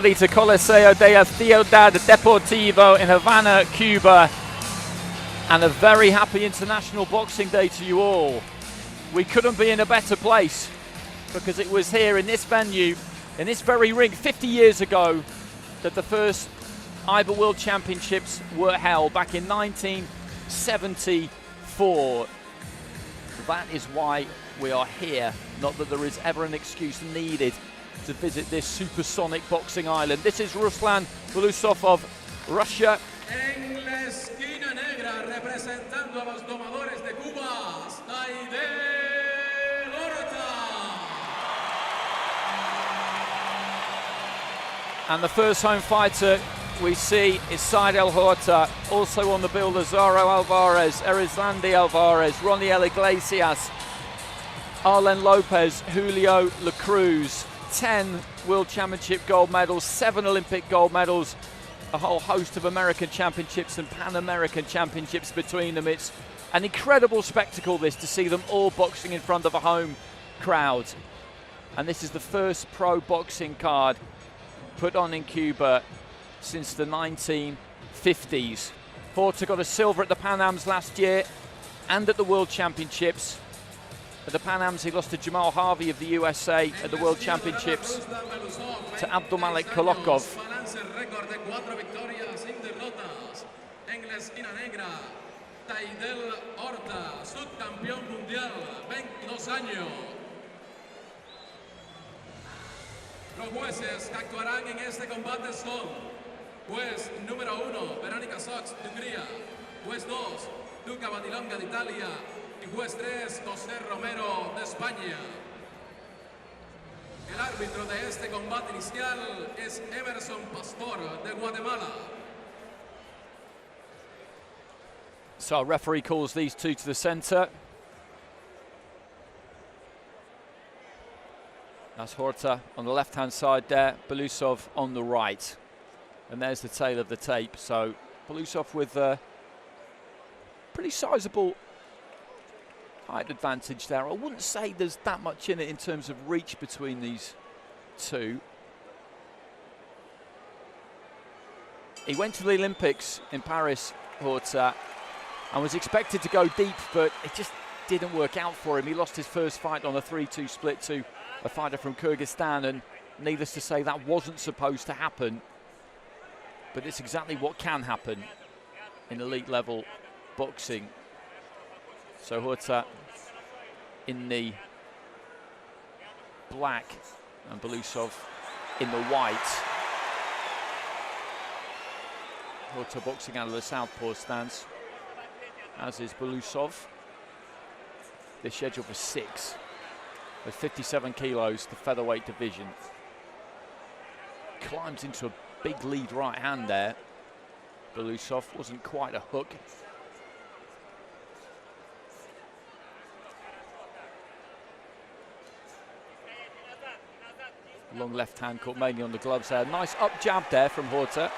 To Coliseo de Ciudad Deportivo in Havana, Cuba, and a very happy International Boxing Day to you all. We couldn't be in a better place because it was here in this venue, in this very ring, 50 years ago that the first IBA World Championships were held back in 1974. That is why we are here, not that there is ever an excuse needed to visit this supersonic boxing island. This is Ruslan Belousov of Russia. En la esquina negra, representando a los domadores de Cuba, Saidel Horta. And the first home fighter we see is Saidel Horta. Also on the bill, Lazaro Alvarez, Erizlandi Alvarez, Roniel Iglesias, Arlen Lopez, Julio La Cruz. 10 World Championship gold medals, 7 Olympic gold medals, a whole host of American Championships and Pan American Championships between them. It's an incredible spectacle, this, to see them all boxing in front of a home crowd. And this is the first pro boxing card put on in Cuba since the 1950s. Horta got a silver at the Pan Ams last year and at the World Championships. At the Pan Ams, he lost to Jamal Harvey of the USA. At the World Championships, to Abdulmalik Kolokov. En la esquina negra, Saidel Horta, subcampeón mundial, 22 años. Los jueces que actuarán en este combate son juez número 1, Verónica Sox de Hungría, juez 2, Luca Batilonga de Italia, y juez 3, José Romero de España. El árbitro de este combate inicial es Emerson Pastor de Guatemala. So our referee calls these two to the centre. That's Horta on the left-hand side there, Belousov on the right. And there's the tail of the tape. So Belousov with a pretty sizable height advantage there. I wouldn't say there's that much in it in terms of reach between these two. He went to the Olympics in Paris, Horta, and was expected to go deep, but it just didn't work out for him. He lost his first fight on a 3-2 split to a fighter from Kyrgyzstan, and needless to say, that wasn't supposed to happen. But it's exactly what can happen in elite level boxing. So Horta in the black and Belousov in the white. Horta boxing out of the southpaw stance, as is Belousov. They're scheduled for 6. With 57 kilos, the featherweight division. Climbs into a big lead right hand there. Belousov wasn't quite a hook. Long left hand caught mainly on the gloves there. Nice up jab there from Horta.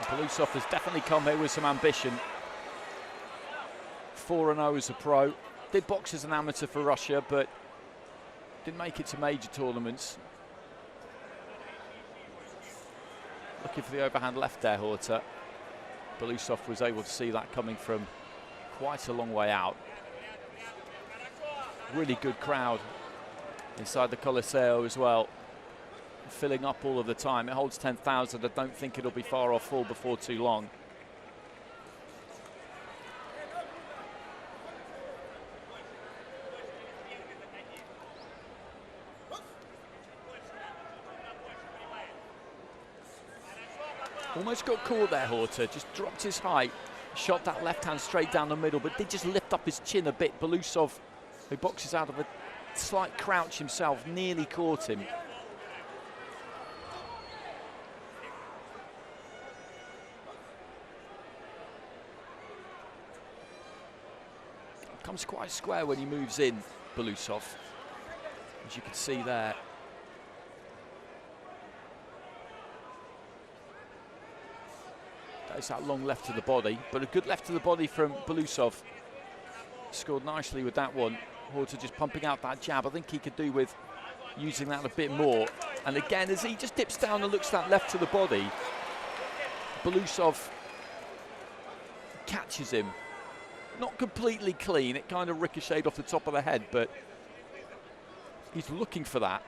Belousov has definitely come here with some ambition. 4-0 as a pro. Did box as an amateur for Russia, but didn't make it to major tournaments. Looking for the overhand left there, Horta. Belousov was able to see that coming from quite a long way out. Really good crowd inside the Coliseo as well. Filling up all of the time. It holds 10,000. I don't think it'll be far off full before too long. Almost got caught there, Horta. Just dropped his height, shot that left hand straight down the middle, but did just lift up his chin a bit. Belousov, who boxes out of a slight crouch himself, nearly caught him. Comes quite square when he moves in, Belousov, as you can see there. It's that long left to the body, but a good left to the body from Belousov. Scored nicely with that one. Horta just pumping out that jab. I think he could do with using that a bit more. And again, as he just dips down and looks that left to the body, Belousov catches him. Not completely clean, it kind of ricocheted off the top of the head, but he's looking for that.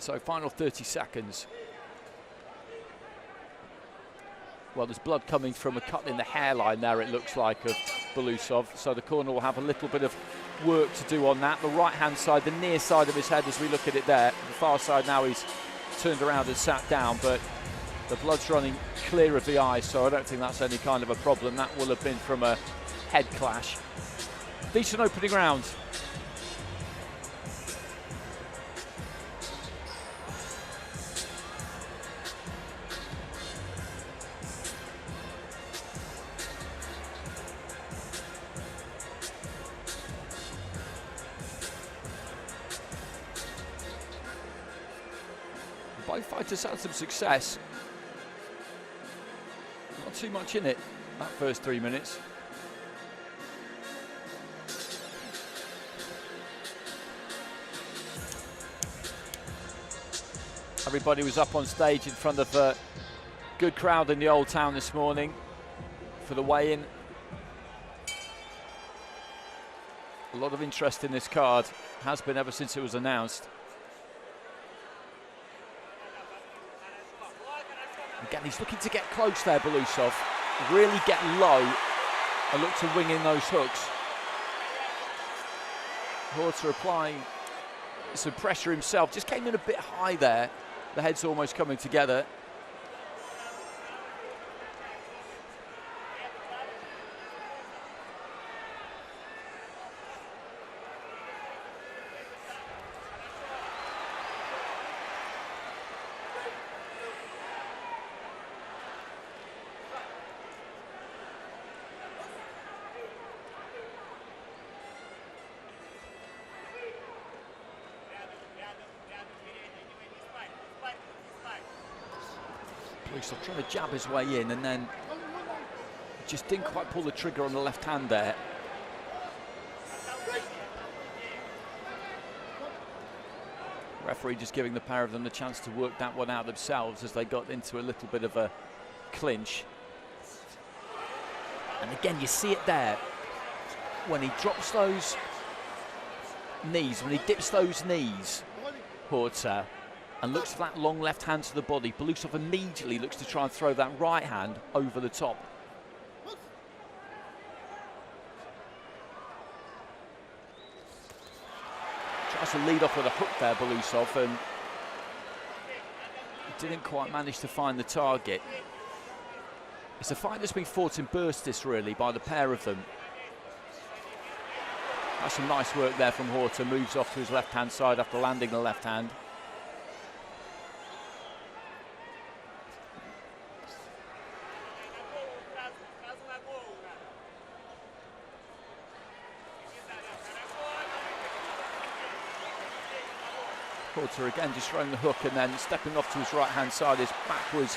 So final 30 seconds. Well, there's blood coming from a cut in the hairline there, it looks like, of Belousov. So the corner will have a little bit of work to do on that. The right-hand side, the near side of his head as we look at it there. The far side now he's turned around and sat down, but the blood's running clear of the eye, so I don't think that's any kind of a problem. That will have been from a head clash. Decent opening round. Both fighters had some success. Not too much in it, that first 3 minutes. Everybody was up on stage in front of a good crowd in the Old Town this morning for the weigh-in. A lot of interest in this card, has been ever since it was announced. Again, he's looking to get close there, Belousov. Really get low and look to wing in those hooks. Horta applying some pressure himself. Just came in a bit high there. The head's almost coming together. Belousov trying to jab his way in and then just didn't quite pull the trigger on the left hand there. Referee just giving the pair of them the chance to work that one out themselves as they got into a little bit of a clinch. And again, you see it there. When he drops those knees, when he dips those knees, Horta, and looks for that long left hand to the body, Belousov immediately looks to try and throw that right hand over the top. Tries to lead off with a hook there, Belousov, and didn't quite manage to find the target. It's a fight that's been fought in bursts, this really, by the pair of them. That's some nice work there from Horta, moves off to his left-hand side after landing the left hand. Horta again just throwing the hook and then stepping off to his right-hand side is backwards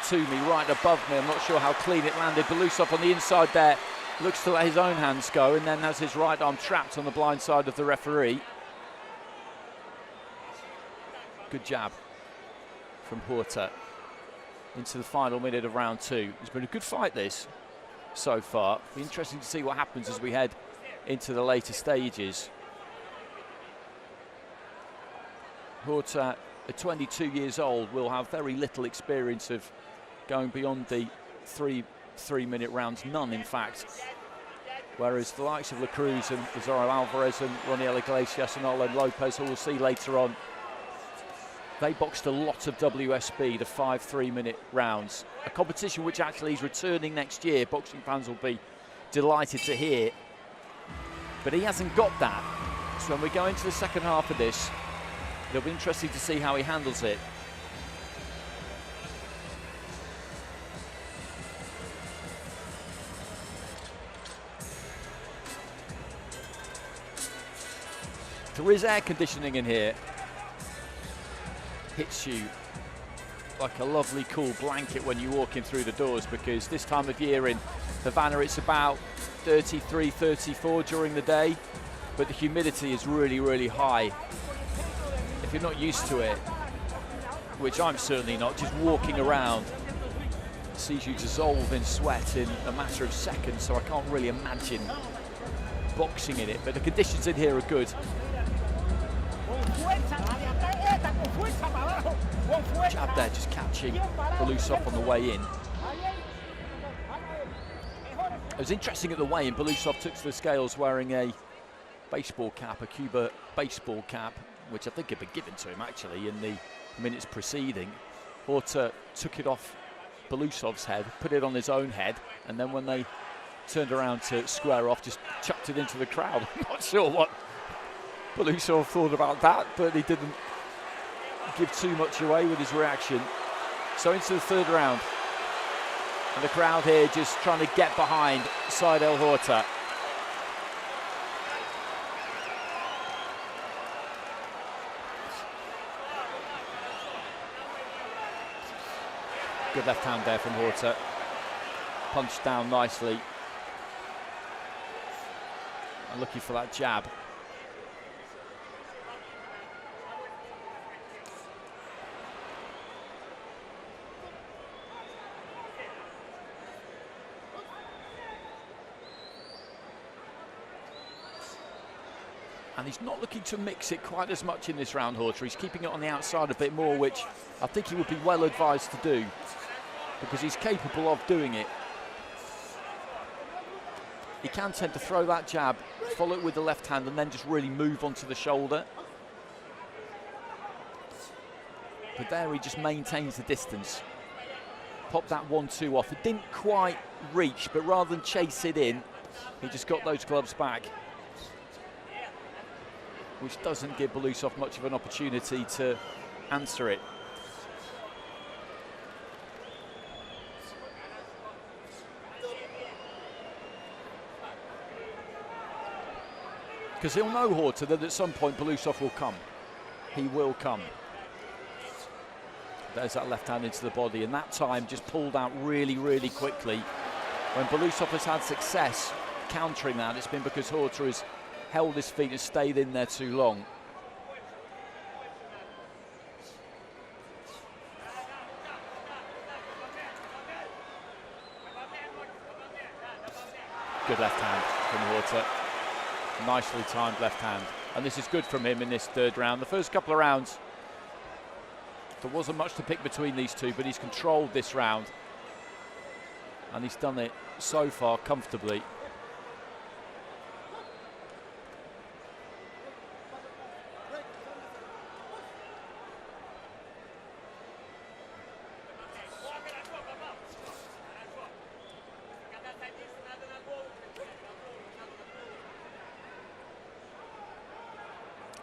to me, right above me. I'm not sure how clean it landed. Belousov on the inside there looks to let his own hands go and then has his right arm trapped on the blind side of the referee. Good jab from Horta into the final minute of round two. It's been a good fight, this, so far. Be interesting to see what happens as we head into the later stages. Horta, at 22 years old, will have very little experience of going beyond the three-minute rounds, none in fact. Whereas the likes of La Cruz and Lazaro Alvarez and Roniel Iglesias and Olen Lopez, who we'll see later on, they boxed a lot of WSB, the 5 3-minute rounds. A competition which actually is returning next year. Boxing fans will be delighted to hear. But he hasn't got that. So when we go into the second half of this, it'll be interesting to see how he handles it. There is air conditioning in here. Hits you like a lovely cool blanket when you're walking through the doors, because this time of year in Havana it's about 33, 34 during the day, but the humidity is really, really high. If you're not used to it, which I'm certainly not, just walking around sees you dissolve in sweat in a matter of seconds, so I can't really imagine boxing in it, but the conditions in here are good. Jab there, just catching Belousov on the way in. It was interesting at the weigh-in, Belousov took to the scales wearing a baseball cap, a Cuba baseball cap, which I think had been given to him actually in the minutes preceding. Horta took it off Belousov's head, put it on his own head, and then when they turned around to square off, just chucked it into the crowd. I'm not sure what Belousov thought about that, but he didn't give too much away with his reaction. So into the third round, and the crowd here just trying to get behind Saidel Horta. Good left hand there from Horta. Punched down nicely. And looking for that jab. And he's not looking to mix it quite as much in this round, Horta. He's keeping it on the outside a bit more, which I think he would be well advised to do, because he's capable of doing it. He can tend to throw that jab, follow it with the left hand, and then just really move onto the shoulder. But there he just maintains the distance. Popped that 1-2 off. It didn't quite reach, but rather than chase it in, he just got those gloves back, which doesn't give Belousov much of an opportunity to answer it. Because he'll know, Horta, that at some point Belousov will come. He will come. There's that left hand into the body, and that time just pulled out really, really quickly. When Belousov has had success countering that, it's been because Horta has held his feet and stayed in there too long. Good left hand from Horta. Nicely timed left hand. And this is good from him in this third round. The first couple of rounds, there wasn't much to pick between these two, but he's controlled this round. And he's done it so far comfortably.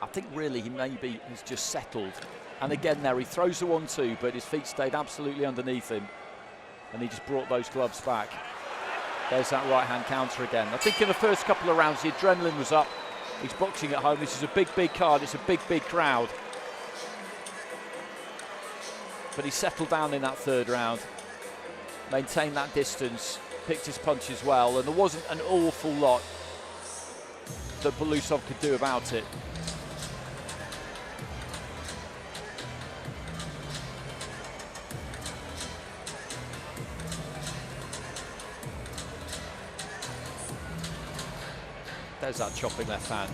I think really he maybe has just settled. And again there he throws the 1-2, but his feet stayed absolutely underneath him. And he just brought those gloves back. There's that right hand counter again. I think in the first couple of rounds the adrenaline was up. He's boxing at home. This is a big, big card. It's a big, big crowd. But he settled down in that third round. Maintained that distance. Picked his punches well. And there wasn't an awful lot that Belousov could do about it. There's that chopping left hand.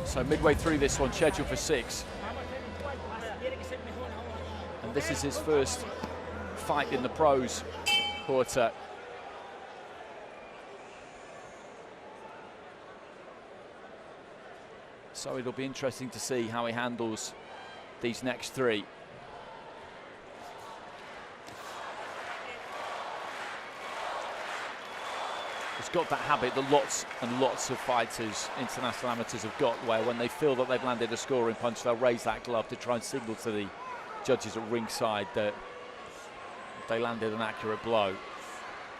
So midway through this one, scheduled for 6. And this is his first fight in the pros, Horta. So it'll be interesting to see how he handles these next 3. It's got that habit that lots and lots of fighters, international amateurs, have got, where when they feel that they've landed a scoring punch, they'll raise that glove to try and signal to the judges at ringside that they landed an accurate blow.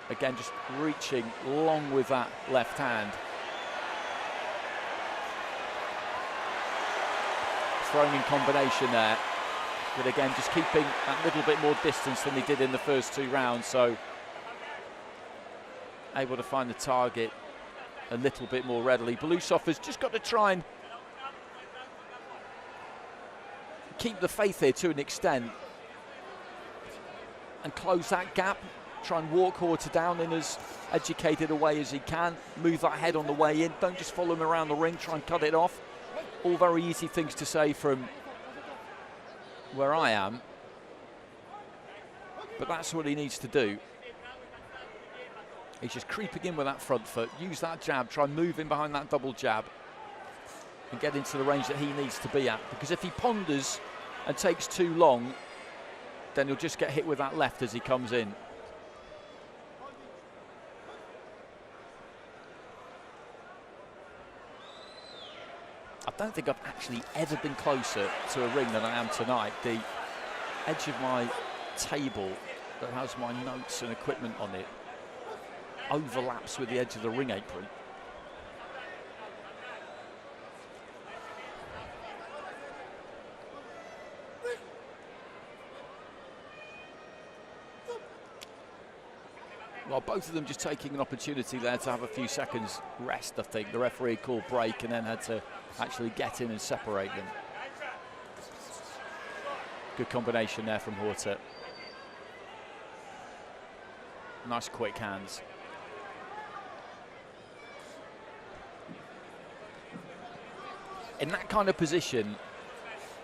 Again, just reaching long with that left hand. Throwing in combination there, but again, just keeping that little bit more distance than he did in the first 2 rounds, so able to find the target a little bit more readily. Belousov has just got to try and keep the faith here to an extent and close that gap. Try and walk Horta down in as educated a way as he can. Move that head on the way in. Don't just follow him around the ring. Try and cut it off. All very easy things to say from where I am, but that's what he needs to do. He's just creeping in with that front foot. Use that jab. Try and move in behind that double jab and get into the range that he needs to be at. Because if he ponders and takes too long, then he'll just get hit with that left as he comes in. I don't think I've actually ever been closer to a ring than I am tonight. The edge of my table that has my notes and equipment on it overlaps with the edge of the ring apron. Well, both of them just taking an opportunity there to have a few seconds rest, I think. The referee called break and then had to actually get in and separate them. Good combination there from Horta. Nice quick hands. In that kind of position,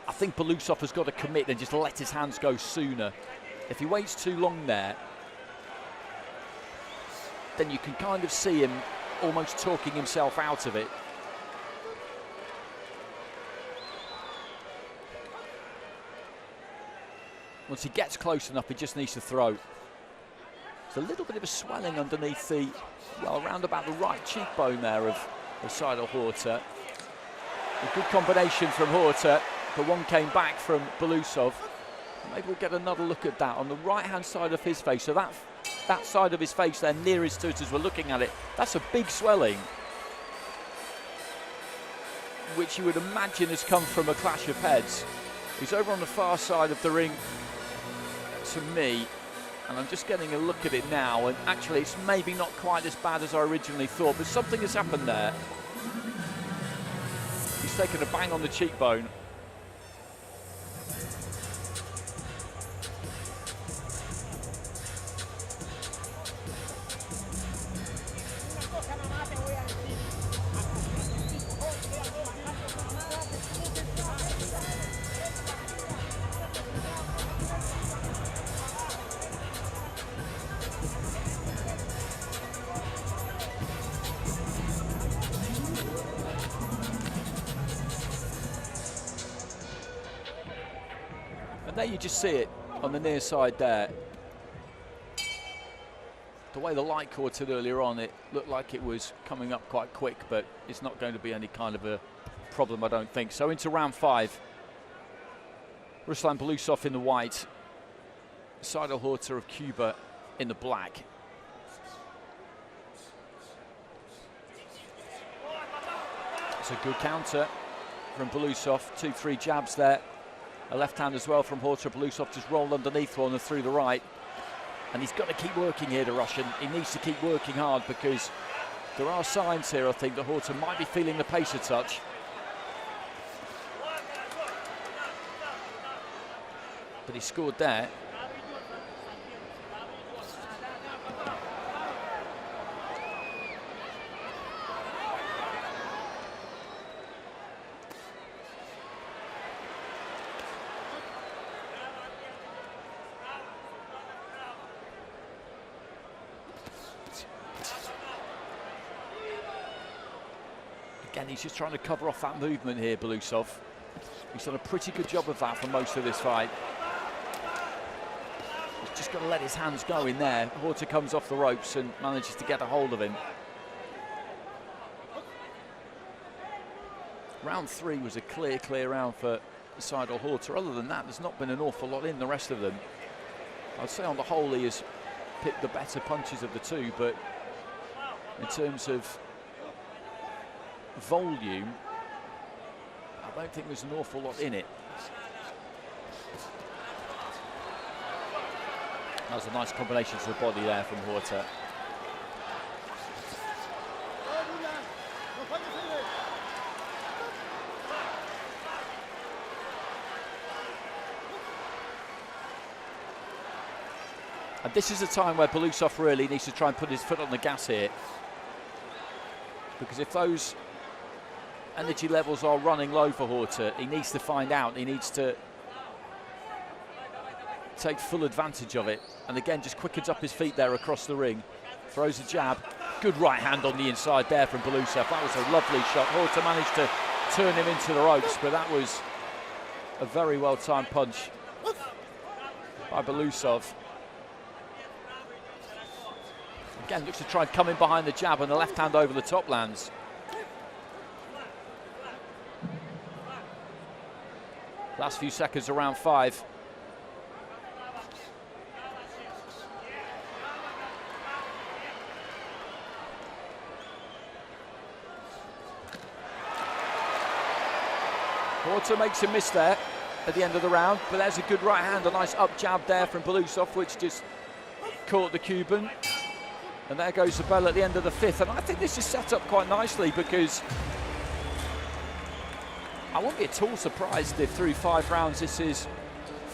I think Belousov has got to commit and just let his hands go sooner. If he waits too long there, then you can kind of see him almost talking himself out of it. Once he gets close enough, he just needs to throw. There's a little bit of a swelling underneath the, well, around about the right cheekbone there of Saidel Horta. A good combination from Horta, but one came back from Belousov. Maybe we'll get another look at that on the right-hand side of his face. So that side of his face there, nearest to us as we're looking at it, that's a big swelling, which you would imagine has come from a clash of heads. He's over on the far side of the ring to me, and I'm just getting a look at it now, and actually it's maybe not quite as bad as I originally thought, but something has happened there. He's taken a bang on the cheekbone. And there you just see it on the near side there. The way the light caught it earlier on, it looked like it was coming up quite quick, but it's not going to be any kind of a problem, I don't think. So into round 5. Ruslan Belousov in the white, Saidel Horta of Cuba in the black. It's a good counter from Belousov, 2-3 jabs there. A left hand as well from Horta. Belousov just rolled underneath one and through the right. And he's got to keep working here, the Russian. He needs to keep working hard because there are signs here, I think, that Horta might be feeling the pace a touch. But he scored there. Again, he's just trying to cover off that movement here, Belousov. He's done a pretty good job of that for most of this fight. He's just got to let his hands go in there. Horta comes off the ropes and manages to get a hold of him. Round 3 was a clear round for Saidel Horta. Other than that, there's not been an awful lot in the rest of them. I'd say on the whole he has picked the better punches of the two, but in terms of volume, I don't think there's an awful lot in it. That was a nice combination to the body there from Horta. And this is a time where Belousov really needs to try and put his foot on the gas here. Because if those energy levels are running low for Horta, he needs to find out. He needs to take full advantage of it. And again, just quickens up his feet there across the ring. Throws a jab. Good right hand on the inside there from Belousov. That was a lovely shot. Horta managed to turn him into the ropes, but that was a very well-timed punch by Belousov. Again, looks to try and come in behind the jab, and the left hand over the top lands. Last few seconds of round 5. Horta makes a miss there at the end of the round, but there's a good right hand, a nice up jab there from Belousov, which just caught the Cuban. And there goes the bell at the end of the 5th. And I think this is set up quite nicely, because I won't be at all surprised if through 5 rounds this is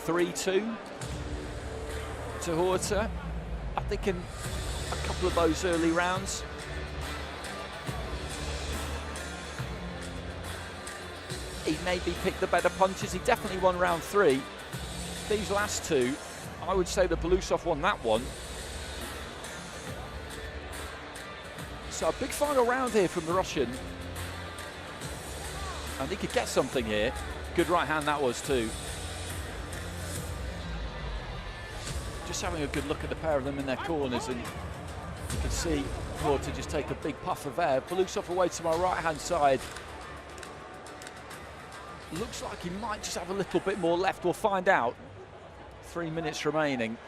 3-2 to Horta. I think in a couple of those early rounds, he maybe picked the better punches. He definitely won round 3. These last 2, I would say that Belousov won that one. So a big final round here from the Russian. And he could get something here. Good right hand that was too. Just having a good look at the pair of them in their corners, and you can see Horta just take a big puff of air. Belousov away to my right hand side. Looks like he might just have a little bit more left. We'll find out. 3 minutes remaining.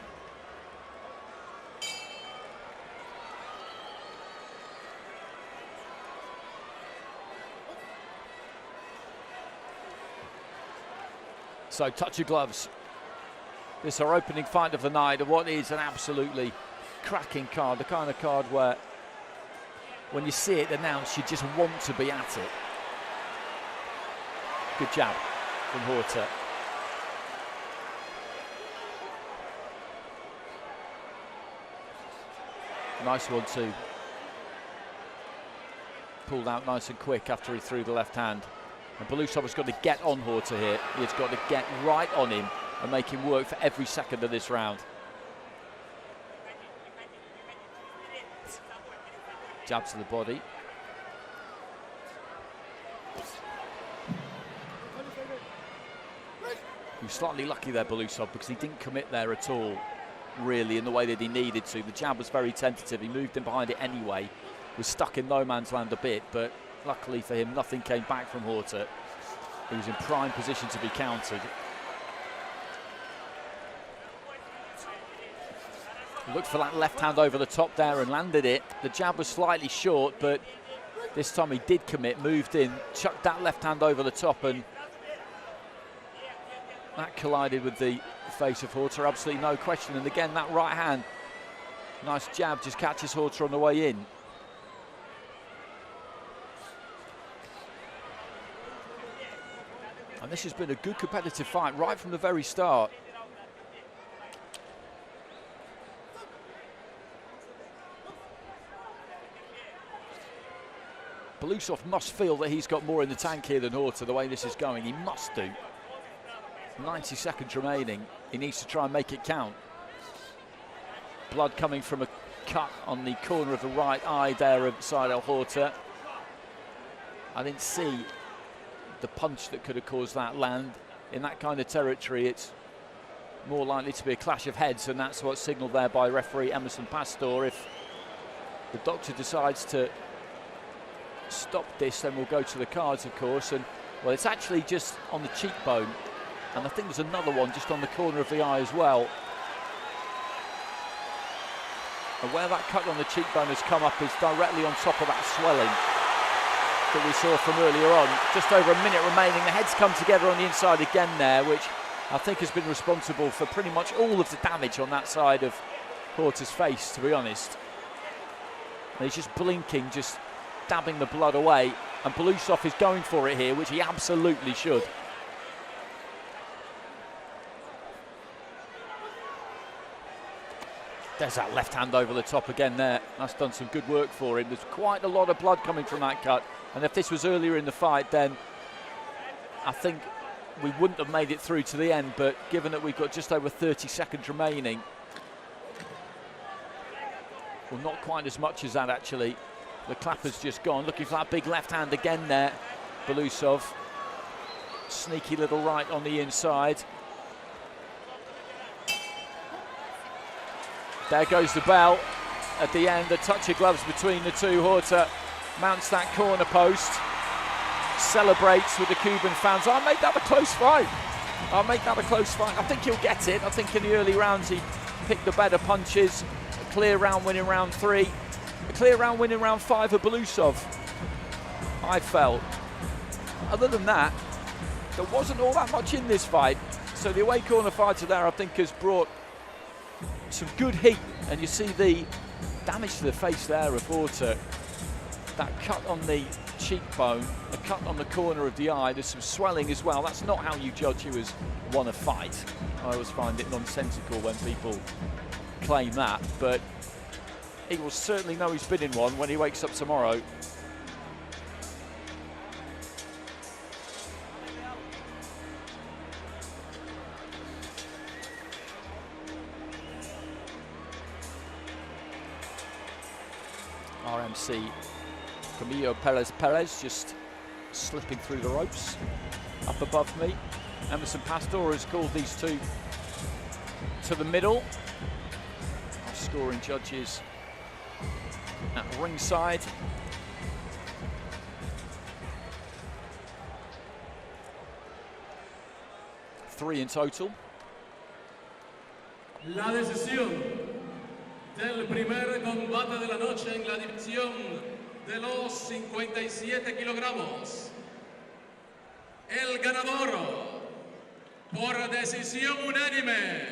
So touch of gloves. This is our opening fight of the night, of what is an absolutely cracking card. The kind of card where when you see it announced, you just want to be at it. Good jab from Horta. Nice one too. Pulled out nice and quick after he threw the left hand. And Belousov has got to get on Horta here. He has got to get right on him and make him work for every second of this round. Jab to the body. He was slightly lucky there, Belousov, because he didn't commit there at all, really, in the way that he needed to. The jab was very tentative. He moved in behind it anyway. Was stuck in no man's land a bit, but luckily for him, nothing came back from Horta. He was in prime position to be countered. Looked for that left hand over the top there and landed it. The jab was slightly short, but this time he did commit, moved in, chucked that left hand over the top, and that collided with the face of Horta, absolutely no question. And again, that right hand, nice jab, just catches Horta on the way in. And this has been a good competitive fight right from the very start. Belousov must feel that he's got more in the tank here than Horta, the way this is going. He must do. 90 seconds remaining. He needs to try and make it count. Blood coming from a cut on the corner of the right eye there of Saidel Horta. I didn't see the punch that could have caused that land. In that kind of territory, it's more likely to be a clash of heads, and that's what's signalled there by referee Emerson Pastor. If the doctor decides to stop this, then we'll go to the cards, of course. And well, it's actually just on the cheekbone, and I think there's another one just on the corner of the eye as well. And where that cut on the cheekbone has come up is directly on top of that swelling that we saw from earlier on. Just over a minute remaining. The head's come together on the inside again there, which I think has been responsible for pretty much all of the damage on that side of Horta's face, to be honest. And he's just blinking, just dabbing the blood away. And Belousov is going for it here, which he absolutely should. There's that left hand over the top again there. That's done some good work for him. There's quite a lot of blood coming from that cut. And if this was earlier in the fight, then I think we wouldn't have made it through to the end. But given that we've got just over 30 seconds remaining, well, not quite as much as that, actually. The clapper's just gone. Looking for that big left hand again there. Belousov. Sneaky little right on the inside. There goes the bell at the end. A touch of gloves between the two. Horta mounts that corner post. Celebrates with the Cuban fans. I'll make that a close fight. I'll make that a close fight. I think he'll get it. I think in the early rounds he picked the better punches. A clear round win in round 3. A clear round win in round 5 of Belousov, I felt. Other than that, there wasn't all that much in this fight. So the away corner fighter there, I think, has brought some good heat. And you see the damage to the face there of Horta. That cut on the cheekbone, a cut on the corner of the eye. There's some swelling as well. That's not how you judge who has won a fight. I always find it nonsensical when people claim that, but he will certainly know he's been in one when he wakes up tomorrow. RMC Camilo Perez just slipping through the ropes up above me. Emerson Pastor has called these two to the middle. Our scoring judges at ringside. Three in total. La decisión del primer combate de la noche en la división de los 57 kilogramos. El ganador por decisión unánime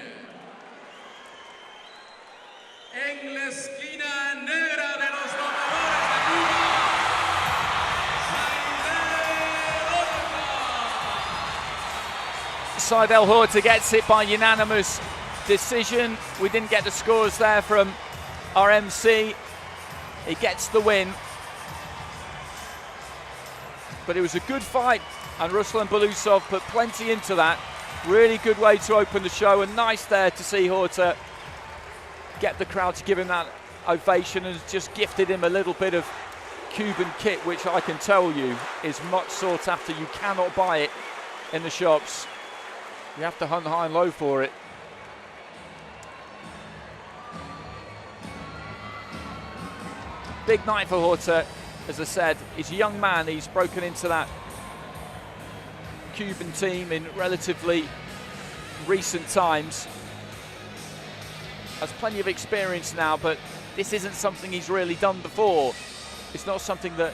en la esquina negra de los domadores de Cuba, Saidel Horta gets it by unanimous decision. We didn't get the scores there from RMC. He gets the win. But it was a good fight, and Ruslan Belousov put plenty into that. Really good way to open the show, and nice there to see Horta get the crowd to give him that ovation, and just gifted him a little bit of Cuban kit, which I can tell you is much sought after. You cannot buy it in the shops. You have to hunt high and low for it. Big night for Horta. As I said, he's a young man. He's broken into that Cuban team in relatively recent times. Has plenty of experience now, but this isn't something he's really done before. It's not something that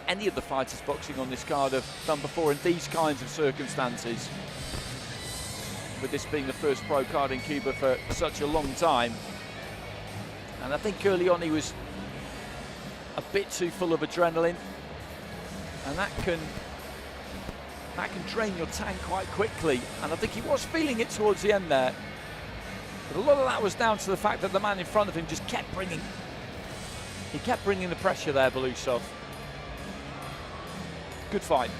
any of the fighters boxing on this card have done before in these kinds of circumstances. With this being the first pro card in Cuba for such a long time. And I think early on he was a bit too full of adrenaline, and that can drain your tank quite quickly, and I think he was feeling it towards the end there. But a lot of that was down to the fact that the man in front of him just kept bringing the pressure there, Belousov. Good fight.